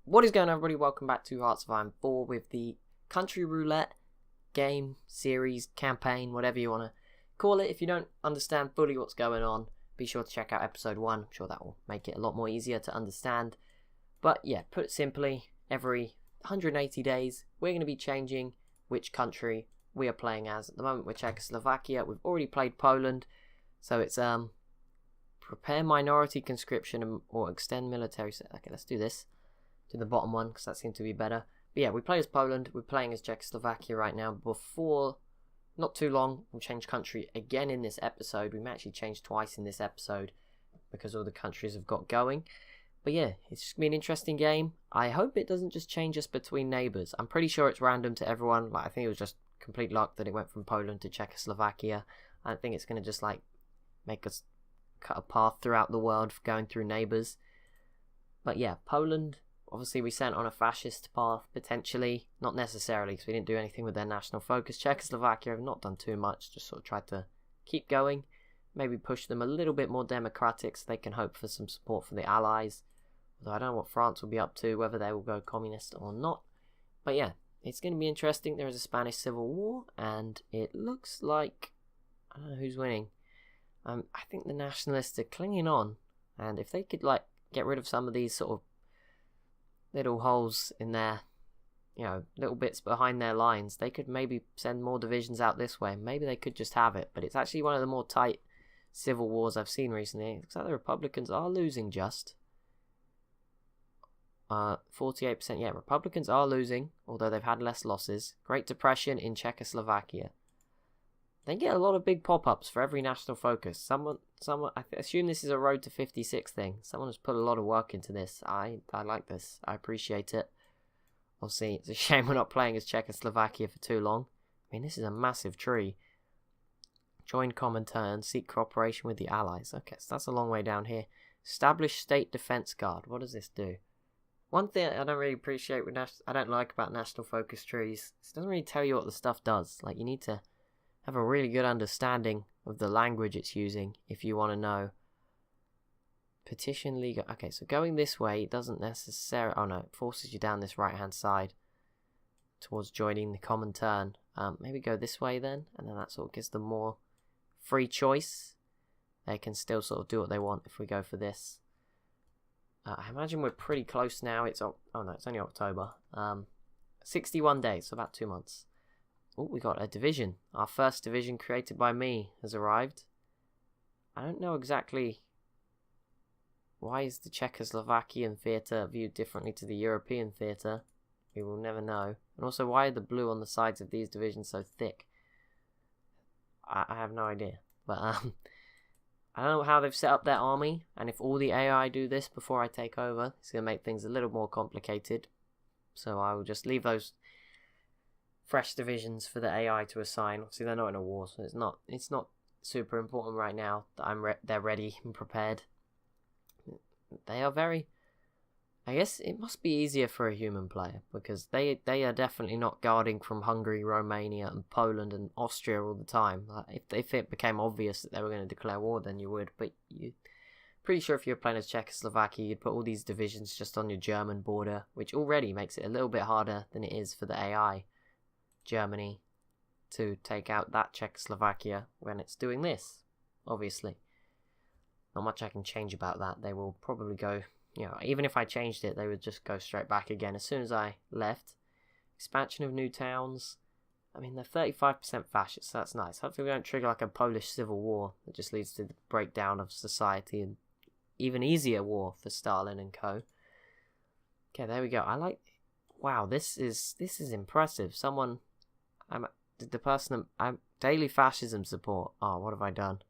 What is going on, everybody? Welcome back to Hearts of Iron 4 with the Country Roulette game, series, campaign, whatever you want to call it. If you don't understand fully what's going on, be sure to check out episode 1. I'm sure that will make it a lot more easier to understand. But yeah, put it simply, every 180 days, we're going to be changing which country we are playing as. At the moment, we're Czechoslovakia. We've already played Poland, so it's prepare minority conscription or extend military. Okay, let's do this. Do the bottom one because that seemed to be better. But yeah, we play as Poland. We're playing as Czechoslovakia right now. Before, not too long, we'll change country again in this episode. We may actually change twice in this episode because all the countries have got going. But yeah, it's just going to be an interesting game. I hope it doesn't just change us between neighbours. I'm pretty sure it's random to everyone. Like, I think it was just complete luck that it went from Poland to Czechoslovakia. I don't think it's going to just like make us cut a path throughout the world for going through neighbours. But yeah, Poland, obviously we sent on a fascist path, potentially. Not necessarily, because we didn't do anything with their national focus. Czechoslovakia have not done too much, just sort of tried to keep going. Maybe push them a little bit more democratic so they can hope for some support from the Allies. Although I don't know what France will be up to, whether they will go communist or not. But yeah, it's going to be interesting. There is a Spanish Civil War, and it looks like, I don't know who's winning. I think the nationalists are clinging on, and if they could like get rid of some of these sort of little holes in their, little bits behind their lines, they could maybe send more divisions out this way. Maybe they could just have it, but it's actually one of the more tight civil wars I've seen recently. It looks like the Republicans are losing just. 48%, yeah, Republicans are losing, although they've had less losses. Great Depression in Czechoslovakia. They get a lot of big pop-ups for every national focus. Someone, I assume this is a Road to 56 thing. Someone has put a lot of work into this. I like this. I appreciate it. Obviously, it's a shame we're not playing as Czechoslovakia for too long. I mean, this is a massive tree. Join Comintern, seek cooperation with the Allies. Okay, so that's a long way down here. Establish State Defense Guard. What does this do? One thing I don't really appreciate with I don't like about national focus trees, it doesn't really tell you what the stuff does. Like, you need to have a really good understanding of the language it's using if you want to know. Petition legal. Okay, so going this way doesn't necessarily. Oh no, it forces you down this right hand side towards joining the Comintern. Maybe go this way then, and then that sort of gives them more free choice. They can still sort of do what they want if we go for this. I imagine we're pretty close now. It's only October. 61 days, so about 2 months. Oh, we got a division. Our first division created by me has arrived. I don't know exactly why is the Czechoslovakian theatre viewed differently to the European theatre. We will never know. And also, why are the blue on the sides of these divisions so thick? I have no idea. But I don't know how they've set up their army, and if all the AI do this before I take over, it's going to make things a little more complicated. So I will just leave those fresh divisions for the AI to assign. Obviously, they're not in a war, so it's not super important right now that they're ready and prepared. They are very. I guess it must be easier for a human player because they are definitely not guarding from Hungary, Romania, and Poland and Austria all the time. Like, if it became obvious that they were going to declare war, then you would. But pretty sure if you were playing as Czechoslovakia, you'd put all these divisions just on your German border, which already makes it a little bit harder than it is for the AI. Germany to take out that Czechoslovakia when it's doing this, obviously. Not much I can change about that. They will probably go, even if I changed it, they would just go straight back again as soon as I left. Expansion of new towns. I mean, they're 35% fascist, so that's nice. Hopefully we don't trigger like a Polish civil war that just leads to the breakdown of society and even easier war for Stalin and co. Okay, there we go. Wow, this is impressive. Someone... the person daily fascism support. Oh, what have I done?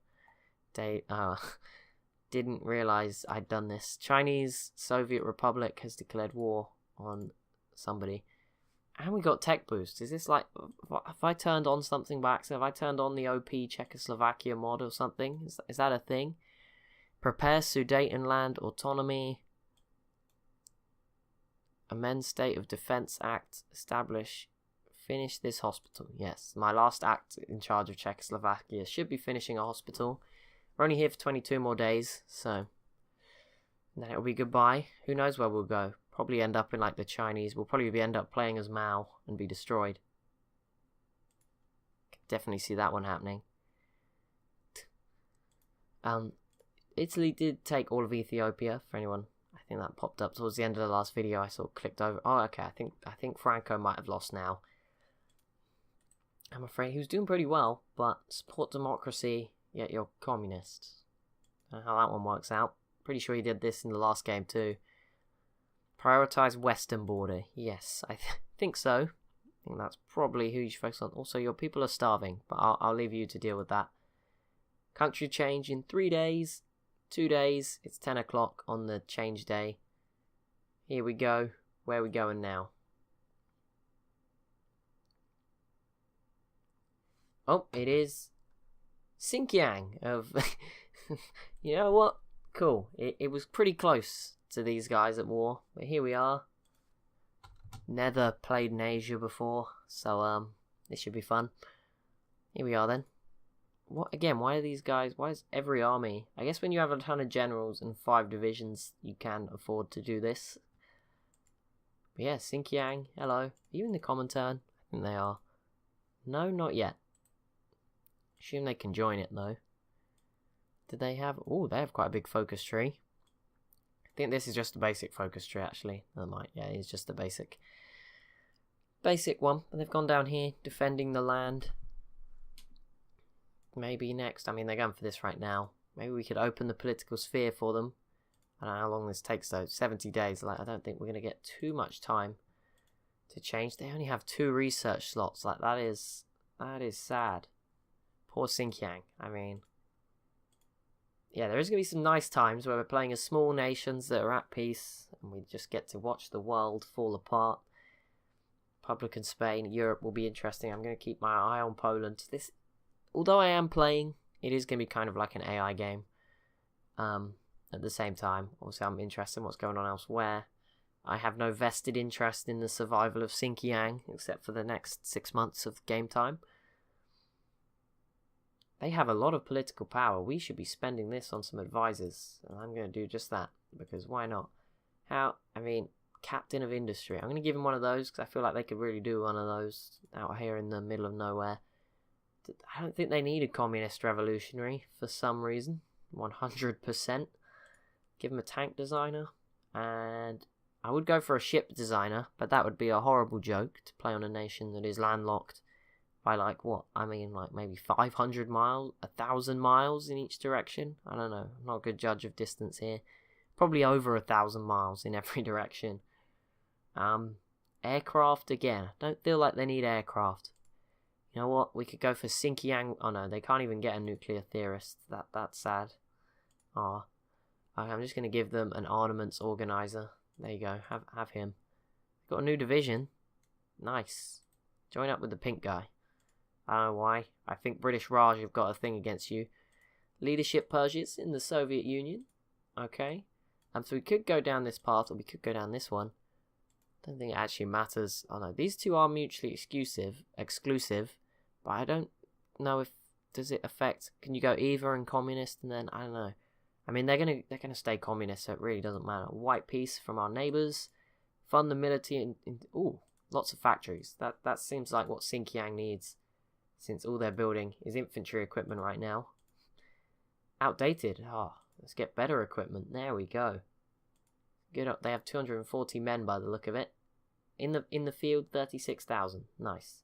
Didn't realize I'd done this. Chinese Soviet Republic has declared war on somebody, and we got tech boost. Is this like, have I turned on something by accident? Have I turned on the OP Czechoslovakia mod or something? Is that a thing? Prepare Sudetenland autonomy. Amend State of Defense Act. Establish. Finish this hospital. Yes, my last act in charge of Czechoslovakia should be finishing a hospital. We're only here for 22 more days, so then it'll be goodbye. Who knows where we'll go? Probably end up in like the Chinese. We'll probably end up playing as Mao and be destroyed. Definitely see that one happening. Italy did take all of Ethiopia, for anyone. I think that popped up towards the end of the last video. I sort of clicked over. Oh, okay. I think Franco might have lost now. I'm afraid he was doing pretty well, but support democracy, yet you're communist. I don't know how that one works out. Pretty sure he did this in the last game too. Prioritize western border. Yes, I think so. I think that's probably who you should focus on. Also, your people are starving, but I'll leave you to deal with that. Country change in 3 days. 2 days. It's 10 o'clock on the change day. Here we go. Where are we going now? Oh, it is Xinjiang of... You know what? Cool. It was pretty close to these guys at war, but here we are. Never played in Asia before, so this should be fun. Here we are then. What again? Why are these guys? Why is every army? I guess when you have a ton of generals and 5 divisions, you can afford to do this. But yeah, Xinjiang. Hello. Are you in the Comintern? I think they are. No, not yet. Assume they can join it though. Did they have... Oh, they have quite a big focus tree. I think this is just a basic focus tree actually. That might, yeah, it's just a basic one. And they've gone down here defending the land. Maybe next. I mean, they're going for this right now. Maybe we could open the political sphere for them. I don't know how long this takes though. 70 days. Like, I don't think we're going to get too much time to change. They only have 2 research slots. Like, that is sad. Poor Xinjiang. I mean, yeah, there is going to be some nice times where we're playing as small nations that are at peace and we just get to watch the world fall apart. Republic of Spain, Europe will be interesting. I'm going to keep my eye on Poland. This, although I am playing, it is going to be kind of like an AI game. At the same time, obviously I'm interested in what's going on elsewhere. I have no vested interest in the survival of Xinjiang except for the next 6 months of game time. They have a lot of political power. We should be spending this on some advisors. And I'm going to do just that. Because why not? I mean, captain of industry. I'm going to give him one of those because I feel like they could really do one of those out here in the middle of nowhere. I don't think they need a communist revolutionary for some reason. 100%. Give him a tank designer. And I would go for a ship designer. But that would be a horrible joke to play on a nation that is landlocked. By like what? I mean like maybe 500 miles, 1,000 miles in each direction. I don't know. I'm not a good judge of distance here. Probably over 1,000 miles in every direction. Aircraft again. I don't feel like they need aircraft. You know what? We could go for Xinjiang. Oh no, they can't even get a nuclear theorist. That's sad. Oh, okay, I'm just gonna give them an armaments organizer. There you go. Have him. Got a new division. Nice. Join up with the pink guy. I don't know why. I think British Raj have got a thing against you. Leadership purges in the Soviet Union. Okay. So we could go down this path or we could go down this one. Don't think it actually matters. Oh no, these two are mutually exclusive. But I don't know if... Does it affect... Can you go either and communist and then... I don't know. I mean, they're gonna stay communist, so it really doesn't matter. White peace from our neighbours. Fund the military in ooh, lots of factories. That seems like what Xinjiang needs. Since all they're building is infantry equipment right now. Outdated. Oh, let's get better equipment. There we go. Good up. They have 240 men by the look of it. In the field, 36,000. Nice.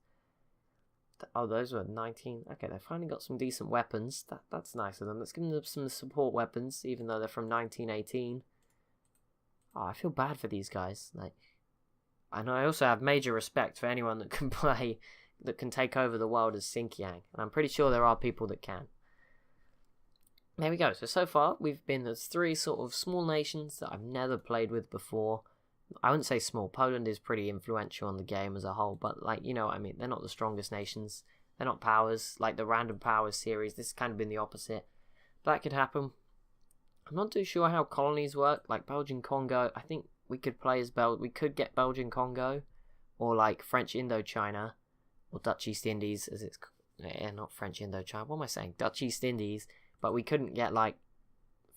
Oh, those were 19. Okay, they finally got some decent weapons. That's nice of them. Let's give them some support weapons, even though they're from 1918. Oh, I feel bad for these guys. Like, and I also have major respect for anyone that can play, that can take over the world as Xinjiang. And I'm pretty sure there are people that can. There we go. So far, we've been as 3 sort of small nations that I've never played with before. I wouldn't say small. Poland is pretty influential on the game as a whole, but like, you know what I mean, they're not the strongest nations. They're not powers, like the Random Powers series. This has kind of been the opposite. But that could happen. I'm not too sure how colonies work, like Belgian Congo. I think we could play as we could get Belgian Congo, or like French Indochina, or Dutch East Indies, as it's, not French Indochina, what am I saying? Dutch East Indies, but we couldn't get like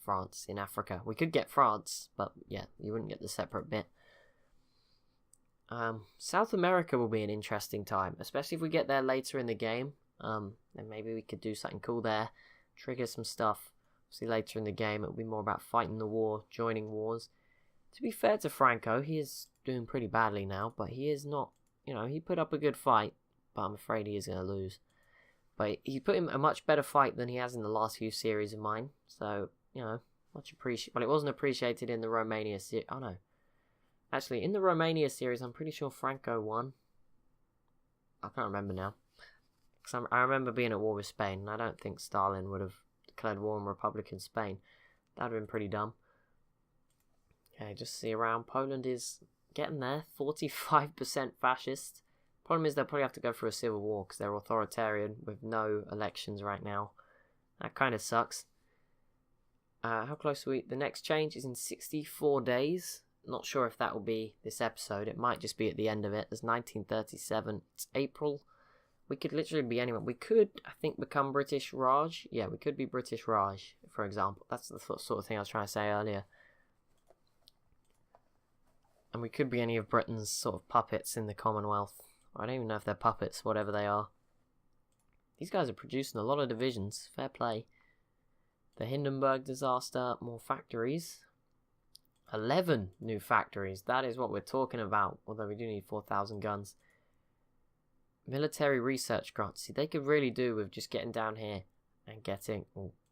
France in Africa. We could get France, but yeah, you wouldn't get the separate bit. South America will be an interesting time, especially if we get there later in the game. Then maybe we could do something cool there, trigger some stuff. See, later in the game, it'll be more about fighting the war, joining wars. To be fair to Franco, he is doing pretty badly now, but he is not, you know, he put up a good fight, but I'm afraid he is going to lose. But he put in a much better fight than he has in the last few series of mine, so, you know, much appreciated. Well, it wasn't appreciated in the Romania series. Oh, no. Actually, in the Romania series, I'm pretty sure Franco won. I can't remember now. Because I remember being at war with Spain, and I don't think Stalin would have declared war on Republican Spain. That would have been pretty dumb. Okay, just see around. Poland is getting there. 45% fascist. Problem is they'll probably have to go through a civil war because they're authoritarian with no elections right now. That kind of sucks. How close are we? The next change is in 64 days. Not sure if that will be this episode. It might just be at the end of it. There's 1937. It's April. We could literally be anyone. We could, I think, become British Raj. Yeah, we could be British Raj, for example. That's the sort of thing I was trying to say earlier. And we could be any of Britain's sort of puppets in the Commonwealth. I don't even know if they're puppets, whatever they are. These guys are producing a lot of divisions. Fair play. The Hindenburg disaster. More factories. 11 new factories. That is what we're talking about. Although we do need 4,000 guns. Military research grants. See, they could really do with just getting down here and getting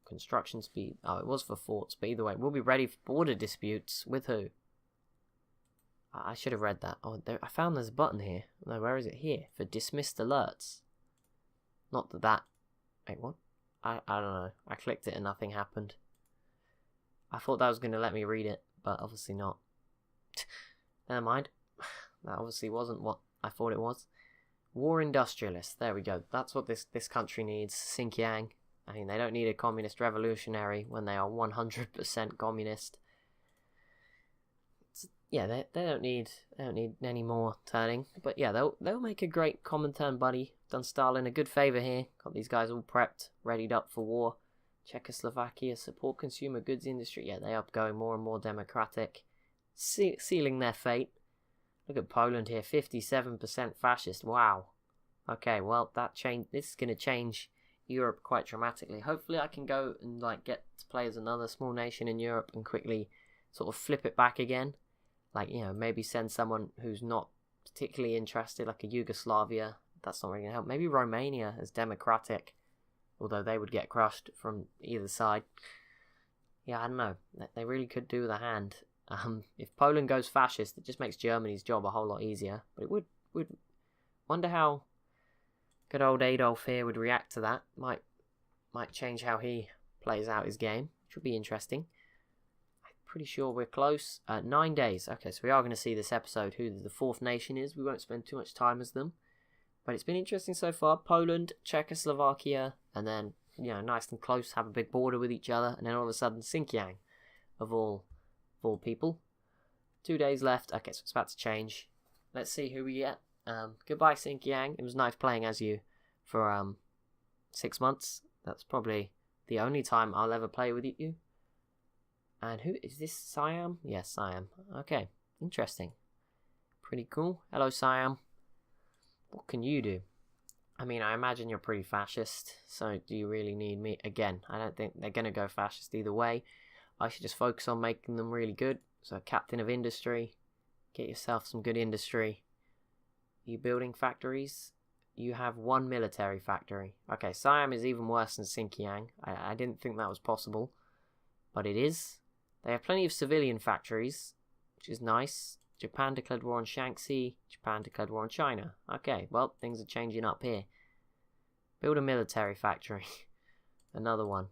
construction speed. Oh, it was for forts, but either way, we'll be ready for border disputes. With who? I should have read that. Oh, I found there's a button here. No, where is it? Here. For dismissed alerts. Not that... Wait, what? I don't know. I clicked it and nothing happened. I thought that was going to let me read it, but obviously not. Never mind. That obviously wasn't what I thought it was. War industrialists. There we go. That's what this country needs. Xinjiang. I mean, they don't need a communist revolutionary when they are 100% communist. Yeah, they don't need any more turning. But yeah, they'll make a great Comintern buddy. Done Stalin a good favour here. Got these guys all prepped, readied up for war. Czechoslovakia support consumer goods industry. Yeah, they are going more and more democratic, sealing their fate. Look at Poland here, 57% fascist. Wow. Okay, well this is going to change Europe quite dramatically. Hopefully, I can go and get to play as another small nation in Europe and quickly sort of flip it back again. Maybe send someone who's not particularly interested, like a Yugoslavia. That's not really going to help. Maybe Romania as democratic, although they would get crushed from either side. Yeah, I don't know. They really could do with a hand. If Poland goes fascist, it just makes Germany's job a whole lot easier. But it would wonder how good old Adolf here would react to that. Might change how he plays out his game, which would be interesting. Pretty sure we're close. 9 days. Okay, so we are going to see this episode who the fourth nation is. We won't spend too much time as them. But it's been interesting so far. Poland, Czechoslovakia, and then, nice and close, have a big border with each other. And then all of a sudden, Xinjiang, of all people. 2 days left. Okay, so it's about to change. Let's see who we get. Goodbye, Xinjiang. It was nice playing as you for 6 months. That's probably the only time I'll ever play with you. And who is this? Siam? Yes, Siam. Okay, interesting. Pretty cool. Hello, Siam. What can you do? I mean, I imagine you're pretty fascist, so do you really need me? Again, I don't think they're going to go fascist either way. I should just focus on making them really good. So, captain of industry. Get yourself some good industry. Are you building factories? You have 1 military factory. Okay, Siam is even worse than Xinjiang. I didn't think that was possible, but it is. They have plenty of civilian factories, which is nice. Japan declared war on Shaanxi. Japan declared war on China. Okay, well, things are changing up here. Build a military factory. Another one.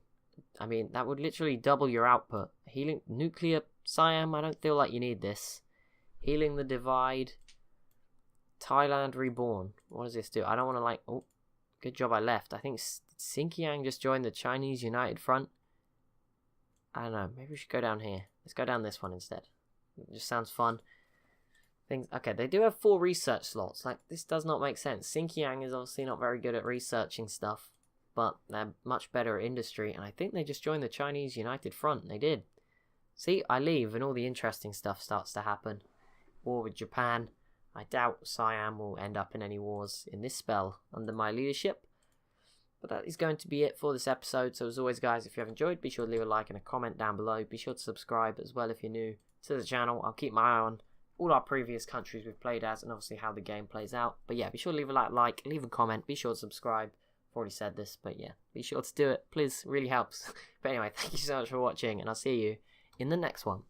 I mean, that would literally double your output. Healing nuclear Siam, I don't feel like you need this. Healing the divide. Thailand reborn. What does this do? I don't want to oh, good job I left. I think Xinjiang just joined the Chinese United Front. I don't know, maybe we should go down here. Let's go down this one instead. It just sounds fun. Okay, they do have 4 research slots. This does not make sense. Xinjiang is obviously not very good at researching stuff, but they're much better at industry, and I think they just joined the Chinese United Front. They did. See, I leave, and all the interesting stuff starts to happen. War with Japan. I doubt Siam will end up in any wars in this spell under my leadership. But that is going to be it for this episode. So as always, guys, if you have enjoyed, be sure to leave a like and a comment down below. Be sure to subscribe as well if you're new to the channel. I'll keep my eye on all our previous countries we've played as and obviously how the game plays out. But yeah, be sure to leave a like, leave a comment, be sure to subscribe. I've already said this, but yeah, be sure to do it. Please, really helps. But anyway, thank you so much for watching, and I'll see you in the next one.